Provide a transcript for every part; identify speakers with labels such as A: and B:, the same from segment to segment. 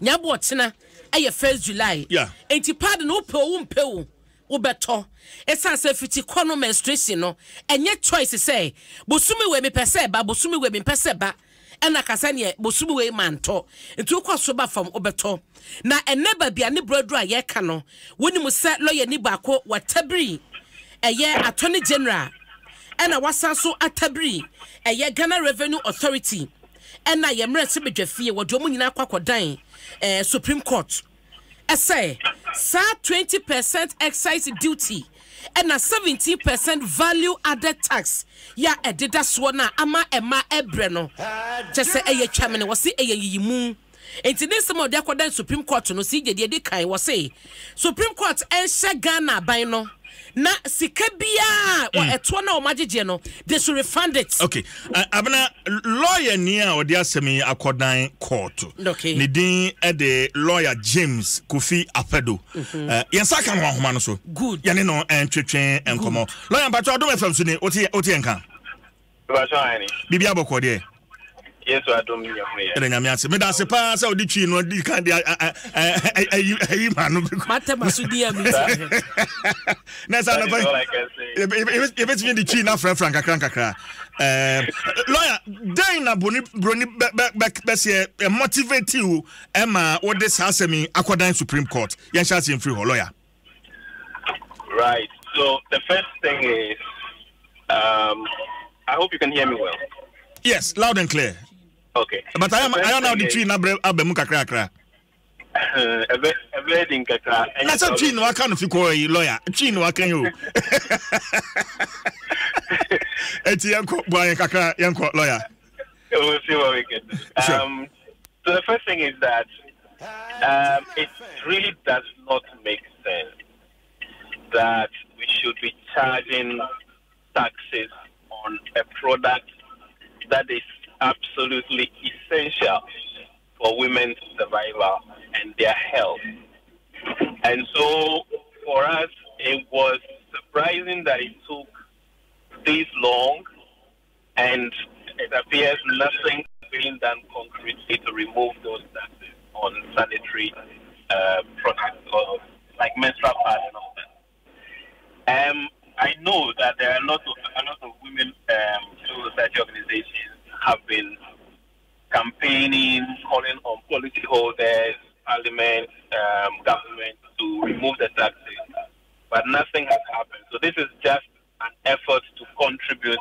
A: nyabo tena eye 1st July enti pardon no pe wo beto esa se fiti kono menstruation no enye choice say bosumi we me pese ba bosumi we me pese ba ena kasa ne bosumi we manto enti ukwaso ba fam obeto na eneba bia ne brodo a ye ka no woni mu se lawyer ni baako watabri eye attorney general ena wasanso atabri eye Ghana Revenue Authority ena ye mre se bedwafie wodo mu nyina kwakodan Supreme Court say 20% excise duty and a 17% value added tax ya edida swana ama ema ebreno just say eye chairman was say eye yimu enti this some of the akwadan Supreme Court no si je de kan was say Supreme Court en Ghana ban no na sika bia o eto na o magege no they should refund it.
B: Okay, abana lawyer near or the asemi akodan court.
A: Okay,
B: ni din the lawyer James Kofi Apedo. Yensa kan ho homa no so.
A: Good.
B: Yane no entwetwen enkomo. Lawyer Bacho Adom FM so ni oti enka.
C: Bacho ani.
B: Bibia boko de.
C: Yes, Adom ni
B: ya. Ere nyame ase. Me da se pa sa odi twi no di kan de ayi manu.
A: Mate masudi ya mi.
B: Nessa no pa. If it's the twi na frank kakra. Lawyer, Dana Brony Bessie motivate you, Emma, what this has me, Aquadine Supreme Court. Yan shall see free lawyer.
C: Right. So the first thing is, I hope you can hear me well.
B: Yes, loud and clear.
C: Okay.
B: But I am now the tree na abemuka kra.
C: A wedding kakra.
B: That's a tree no I can't call a lawyer. Tree no I can you. Eti yanko boy kakra yanko lawyer.
C: We'll see what we can do.
B: Sure.
C: So the first thing is that it really does not make sense that we should be charging taxes on a product that is absolutely essential for women's survival and their health. And so for us, it was surprising that it took this long, and it appears nothing being done concretely to remove those taxes on sanitary products or like menstrual pads and all that. I know that there are a lot of women civil society organizations have been campaigning, calling on policyholders, parliament, government to remove the taxes, but nothing has happened. So this is just an effort to contribute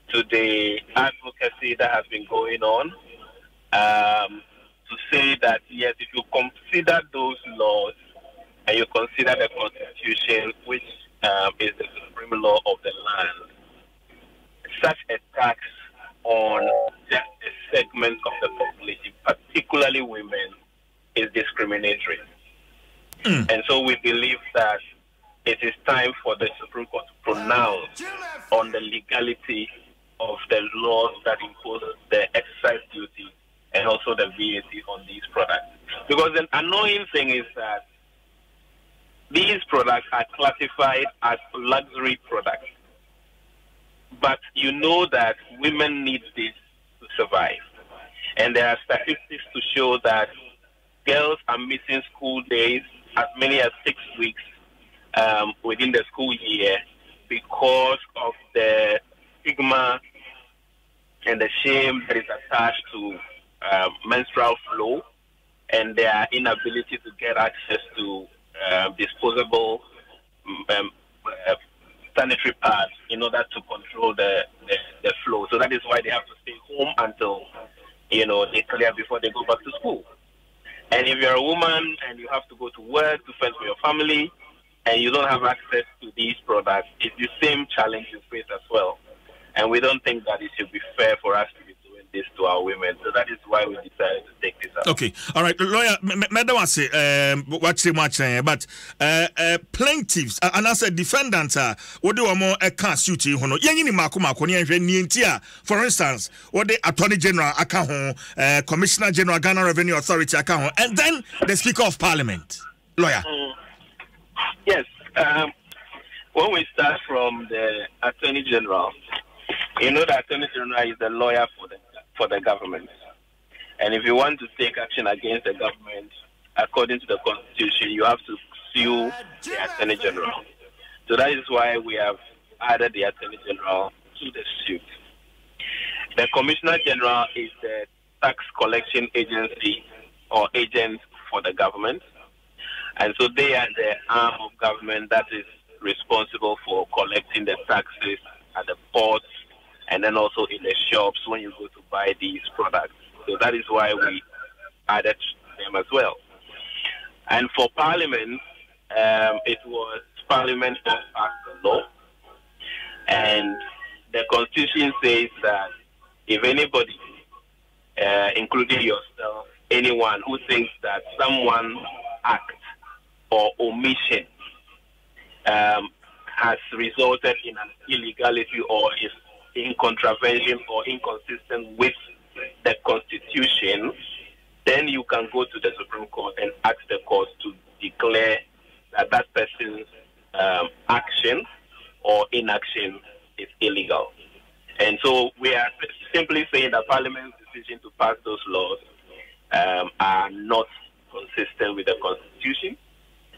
C: to the advocacy that has been going on, to say that, yes, if you consider those laws and you consider the Constitution, which is the supreme law of the land, such a tax on just a segment of the population, particularly women, is discriminatory. And so we believe that it is time for the Supreme Court to pronounce on the legality of the laws that impose the excise duty and also the VAT on these products. Because the annoying thing is that these products are classified as luxury products. But you know that women need this to survive. And there are statistics to show that girls are missing school days as many as 6 weeks within the school year because of the stigma and the shame that is attached to menstrual flow and their inability to get access to disposable sanitary pads in order to control the flow. So that is why they have to stay home until, they clear before they go back to school. And if you're a woman and you have to go to work to fend for your family and you don't have access to these products, it's the same challenge you face as well. And we don't think that it should be fair for us to be doing this to our women. So that is why we decided to take this up.
B: Okay. All right. Lawyer, Madam was what's too much, but plaintiffs and as a defendant, what do you more a can't suit you? For instance, what the Attorney General account, Commissioner General Ghana Revenue Authority account, and then the Speaker of Parliament. Lawyer.
C: Yes. When we start from the Attorney General, you know the Attorney General is the lawyer for the government. And if you want to take action against the government, according to the Constitution, you have to sue the Attorney General. So that is why we have added the Attorney General to the suit. The Commissioner General is the tax collection agency or agent for the government. And so they are the arm of government that is responsible for collecting the taxes at the ports and then also in the shops when you go to buy these products. So that is why we added them as well. And for Parliament, it was Parliament that passed the law. And the Constitution says that if anybody, including yourself, anyone who thinks that someone act or omission has resulted in an illegality or is in contravention or inconsistent with the Constitution, then you can go to the Supreme Court and ask the court to declare that that person's action or inaction is illegal. And so we are simply saying that Parliament's decision to pass those laws are not consistent with the Constitution.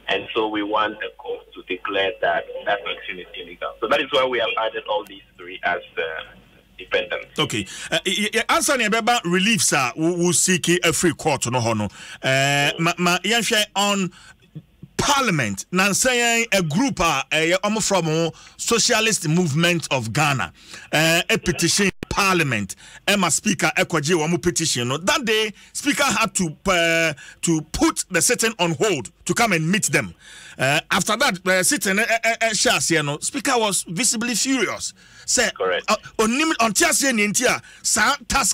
C: And so we want the court to declare that that action is illegal. So that is why we have added all these three as dependent.
B: Okay. Answer ni beba relief sir we seek a free court no hono. On Parliament nan say a group from Socialist Movement of Ghana a petition Parliament Emma Speaker Ekwaje wamu petition. That day Speaker had to put the sitting on hold to come and meet them. After that sitting Speaker was visibly furious. Say on tiase ni ntia sa tax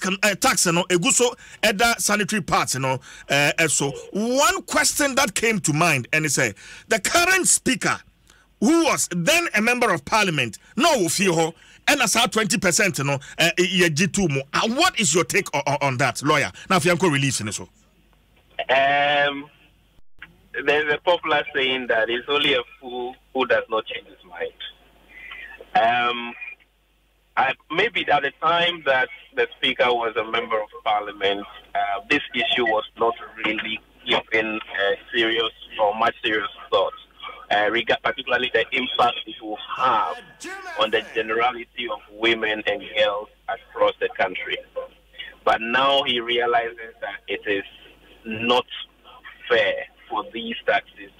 B: no eguso eda sanitary parts so one question that came to mind and it said the current Speaker who was then a member of Parliament no feel and as 20% what is your take on that, lawyer? Now if you can release in so
C: there's a popular saying that it's only a fool who does not change his mind. Maybe at the time that the Speaker was a member of Parliament, this issue was not really given serious or much serious thought, particularly the impact it will have on the generality of women and girls across the country. But now he realizes that it is not fair for these taxes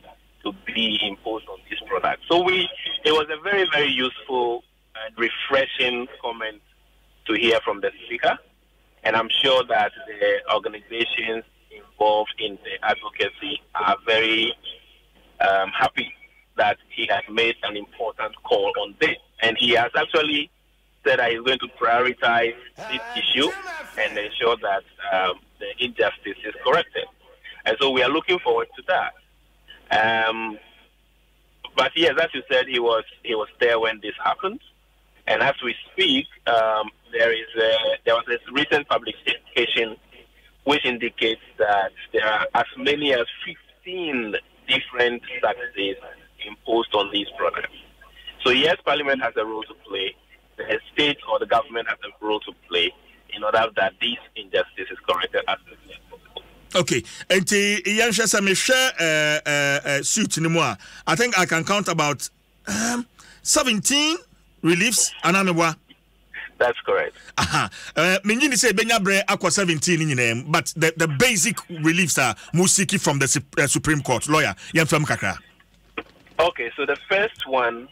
C: to be imposed on these products. So it was a very, very useful and refreshing comment to hear from the Speaker, and I'm sure that the organizations involved in the advocacy are very happy that he has made an important call on this, and he has actually said that he's going to prioritize this issue and ensure that the injustice is corrected, and so we are looking forward to that. But yes, as you said, he was there when this happened. And as we speak, there was this recent publication which indicates that there are as many as 15 different taxes imposed on these products. So yes, Parliament has a role to play. The state or the government has a role to play in order that these injustice is corrected as quickly as possible.
B: Okay, and suit anymore. I think I can count about 17 reliefs anamwa.
C: That's correct.
B: Minjini say benya bre akwa 17 in but the basic reliefs are musiki from the Supreme Court. Lawyer, yamfam kakra.
C: Okay, so the first one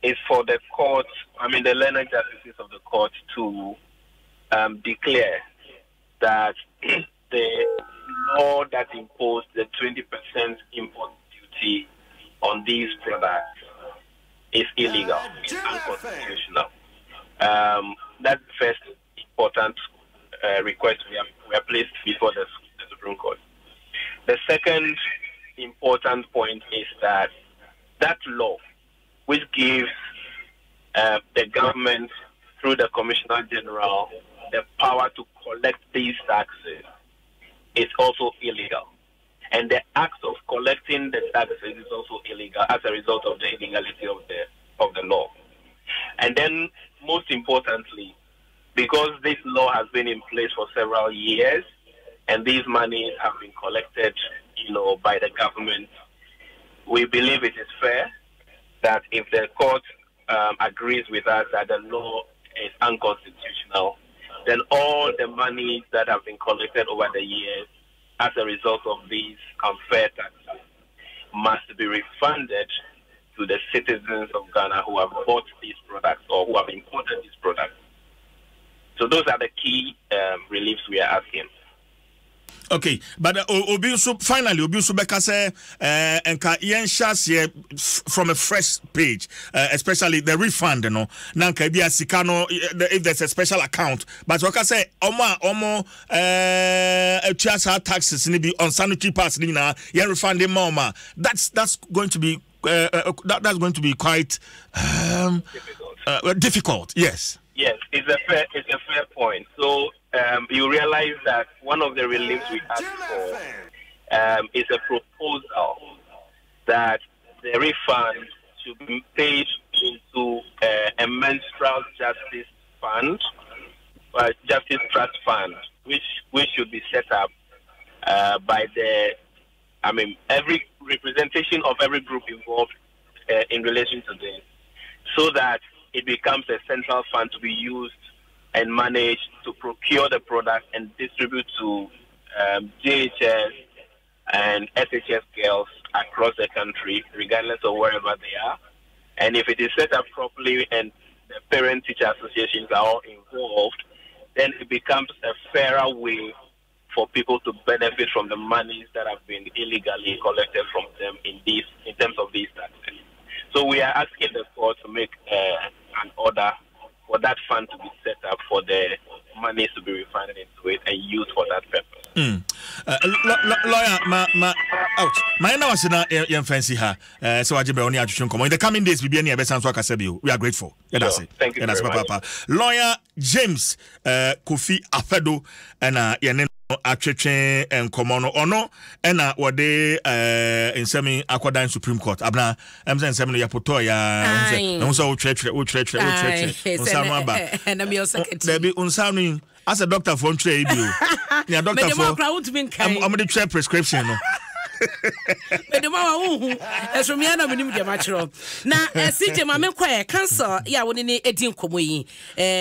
C: is for the court, the learned justices of the court to declare that the law that imposed the 20% import duty on these products is illegal, it's unconstitutional. That's the first important request we have placed before the Supreme Court. The second important point is that law, which gives the government through the Commissioner General the power to collect these taxes, is also illegal. And the act of collecting the taxes is also illegal as a result of the illegality of the law. And then, most importantly, because this law has been in place for several years, and these monies have been collected, by the government. We believe it is fair that if the court agrees with us that the law is unconstitutional, then all the money that have been collected over the years as a result of these unfair taxes must be refunded to the citizens of Ghana who have bought these products or who have imported these products. So those are the key reliefs we are asking.
B: Okay, but finally, Obiusu Beka say, enka yenshas from a fresh page, especially the refund, nanka bi asika no if there's a special account. But waka say, omo taxes ni bi on sanitary pass ni na yen refund them more. That's going to be that's going to be quite difficult. Yes.
C: Yes, it's a fair point. So you realize that one of the reliefs we asked for is a proposal that the refund should be paid into a menstrual justice fund, justice trust fund, which should be set up by every representation of every group involved in relation to this, so that it becomes a central fund to be used and managed to procure the product and distribute to JHS and SHS girls across the country, regardless of wherever they are. And if it is set up properly and the parent-teacher associations are all involved, then it becomes a fairer way for people to benefit from the monies that have been illegally collected from them in terms of these taxes. So we are asking the court to make an order for that fund to be set up for the monies to be refunded into it and used for that purpose.
B: Lawyer, ouch. My name is Ian Fancy ha. So I only in the coming days we be any best we are grateful. Yeah, that's it.
C: Thank you very much.
B: Lawyer James Kofi Afedo and Atcheche and Komono Ono and what they in semi Aquadine Supreme Court. Abna saying semi Yapotoya also church and I'm your secretary. Unsami as a doctor from trade you. Yeah, doctor for I'm the chair prescription.
A: But as from Yana minimum natural. Now, CJ Mamma cancer, ya wouldn't eating comoy.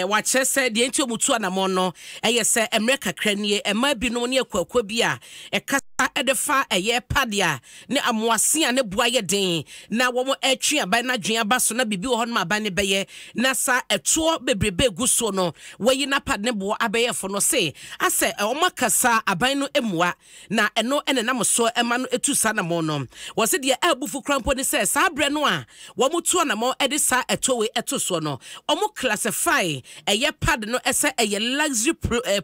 A: What said the Antio Mutuana Mono, yes, America Cranie, and might be no near Quobia, a cassa at the far a year padia, ne a moisi and a boya day. Now, one more etria by Najia Bassona be on my banny baye, Nasa a tour baby gusono, where you nap at Nebo Abaye for no say. I say, a Macassa, a bino emwa, na and no and an so a man to sana mono. Was it the elbow for crampon says, Sabre noir, one more two and more edisa a towe eto sono, or more classify a year pad no essa a luxury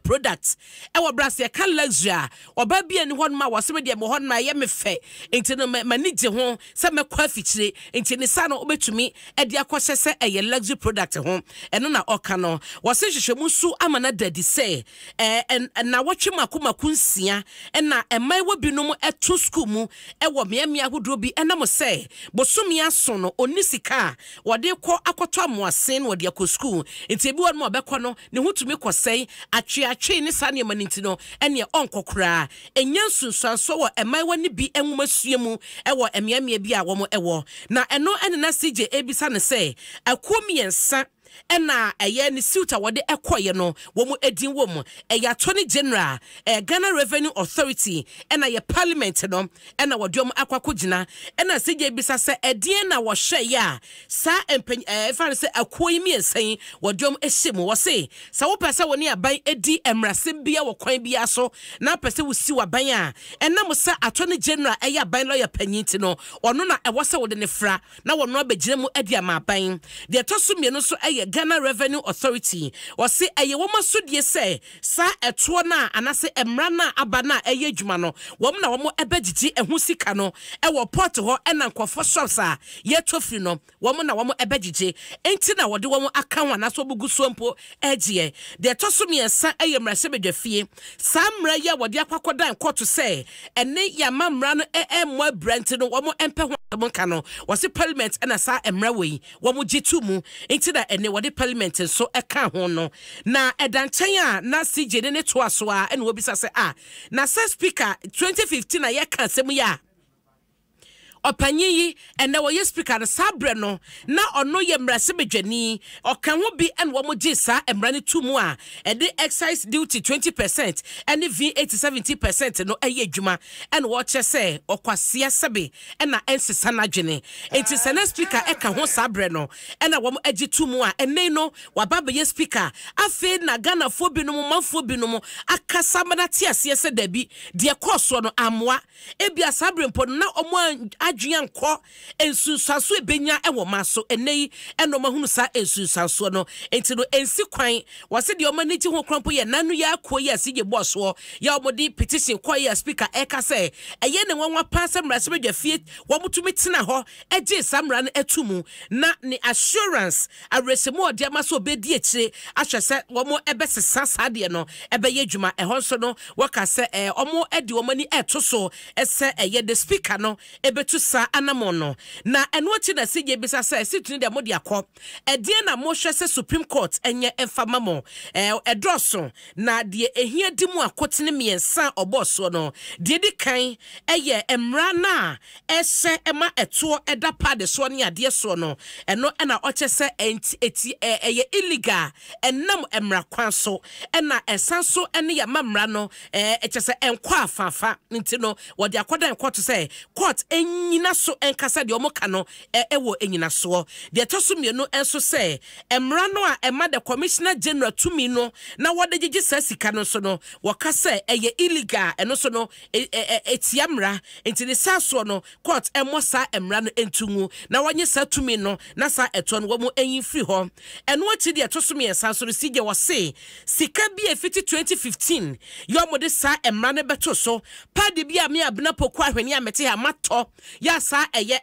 A: products. Our brass ya can luxury, or baby and one ma was already a mohon my yemife, into no manage home, some quaffitry, into the son over to me, at the aquasessa a luxury product home, and on our okano, was such a musu amana daddy say, and now watching Makuma Kunsia, and now a my will be no more at two school mu, and what me would be, and I must say, Bosumia sono, onisika, what they call aquatom was saying what their school, it's a board more bacono, no who to make us say, a chain is sunny manintino, and your uncle cry, and Yansun so and my one be and musiamu, and what a miami be a woman ewo. Now, and no, and CJ Abisana say, a comi and son. And a year ni suita what they acquire no woman edin woman a attorney general a Ghana Revenue Authority and a parliament no and our drum aquakujina and a CJ Bisa say a diana was share ya sa and if I say a coin me saying what drum eshimu was say so person when you buy edi emrasimbia or coin biaso now person will see what banya and now say attorney general a ya buy lawyer penitino or no na a wasa within the fra now one no be jemu edia ma buying the tosumi no so a Ghana Revenue Authority or say a woman should ye say sa etwana and I say emrana abana a yejumano woman a woman ebejiti and husikano e wo port ho and ankofo shops a ye tofino woman a woman ebejiti enti na wode woman akan wana so bugu so mpo egie de tosumi ensa eyemrase bedwafie samra ya wode akwakodan court say ene ya mamra no mo brent no woman empe ho kano was parliament and asa emra we woman jitu mu enti na ene ne wode parliament so eka ho no na edanchen a na CJ ne to aso a ene obisa se na speaker 2015 a ye ka asem ya opanyi and na wo speaker sabre no na ono ye mrase bedwani okan ho bi en wo mo gisa emrane tumu a e de excise duty 20% and VAT 70% no eye adwuma en wo che se okwase sebe en na ensesa na dwene enti sene speaker e ka ho sabre no en na wo mo agi tumu a enen no wababa ye speaker afi na Ghana fo bi no mo manfo bi no mo akasa mana ti ase se dabi de koso no amwa ebia sabre mpo na omo adwan kɔ ensunsaso ebenya ɛwɔ maso enei ɛno mahunu sa ensunsaso no enti no ensi kwan wase de ɔma niti ho krampo yɛ nanu ya akɔ yɛ sige bɔso ya ɔmodi petition kɔ yɛ speaker ɛka sɛ ɛyɛ ne nwanwa pa sɛ mrase bedwa fie wɔmotumi tena hɔ ɛgye samra no atumu na ne assurance aresemo ɔde ama so obedi akyire ahwɛ sɛ wɔmo ɛbɛsesa sadeɛ no ɛbɛyɛ adwuma ɛhɔ nso no wɔka sɛ ɔmo ɛde ɔmani ɛto so ɛsɛ ɛyɛ the speaker no ɛbɛtu sa anamono na eno chi na sije bisa say situni de modi akọ edie na mo hwe se Supreme Court enye enfama mo edroso na de ehia di mu akotene miensa oboso no de di kan eye emra na ese ema eto eda pade so ne ade so no eno na oche se eti eye illegal enam emra kwan so na esan so ene ya mamra no eche se enkwa afafa ntino wo de akoda court say court enyina so enkasa de omo ka no ewo enyina so de toso mienu enso se emra no a ema the commissioner general tumi no na wode gigi sasika no so no wokasa eye illegal eno so no etiamra enti ne saso no court emosa emra no entungu na wonye sa tumi no na sa eto no wo enyin free ho eno achi de toso mi ensa so sije wo se sika bi efiti 2015 yo mo de sa emra no beto so pa de bi a me abna poku ahwene a mete ha mato ya sa eye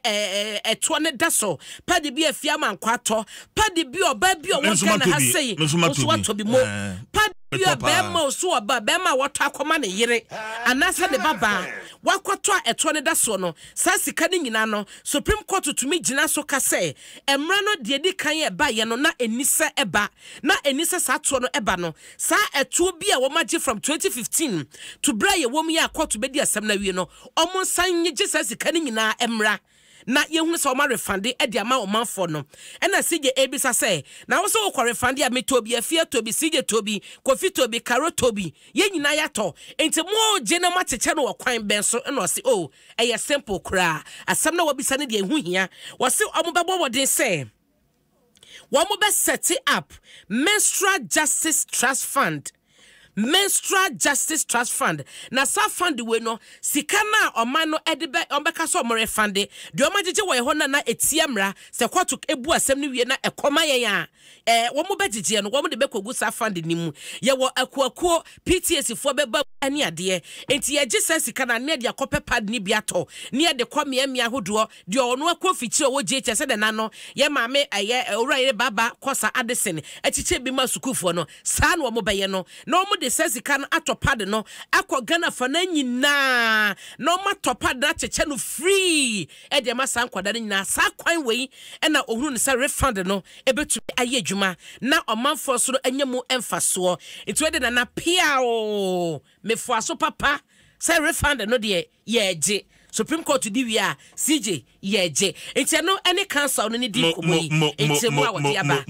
A: eto ne daso pa de bi afia mankwato pa de bi oba bi o won na ha sei so wato bi mo pa de bi bema so oba bema wato akoma ne yire anasa de baba wakwato eto ne daso no sa sika ne nyina no Supreme Court tumi gina so ka sei emra no de di kan e ba ye no na enisa eba na enisa sa to no eba no sa eto bi a wo magye from 2015 to bra ye wo mi akwato be di asem na wie no omo san nye sa sika ne nyina emra na yehunu se o ma refund e de ama o manfo no e na CJ ebisa se na wo se wo refund ya metobi afia tobi CJ tobi kofi tobi karo tobi ye nyina ya to enti mo je na mateche no kwan ben so e no se oh e simple kra asam na wo bisa ne de ehu hia wo se o mo bebo wodin se wo mo be set up menstrual justice trust fund na sa fund we no sika na oman no edebe ombeka so mo refund de omagege wo ho na etiamra se kwato ebu asem ne wie na ekoma yen a wo mo begege no wo mo de bekogu sa fund ni mu ye wo akuakuo PTS fo beba ani ade enti ye gisa sika na ne de akope pad ni biato ne de kwamia hodo de ono akofichi wo GH se de na no ye maame aye owura baba kosa adesen echiche bi ma sukufo no sa na wo mo beye no na wo de sesika no atopade no akọ Ghana fa na nyina no matopade na cheche no free e de ma san kwada nyina sa kwan wei e na ohunu ne se refund no ebetu aye adwuma na omanfo so anyemu emfaso etu de na pia o mefo aso papa se refund no de ye Supreme Court di wi a CJ ye enti no any council no ni di komoyi enti mo a wodi aba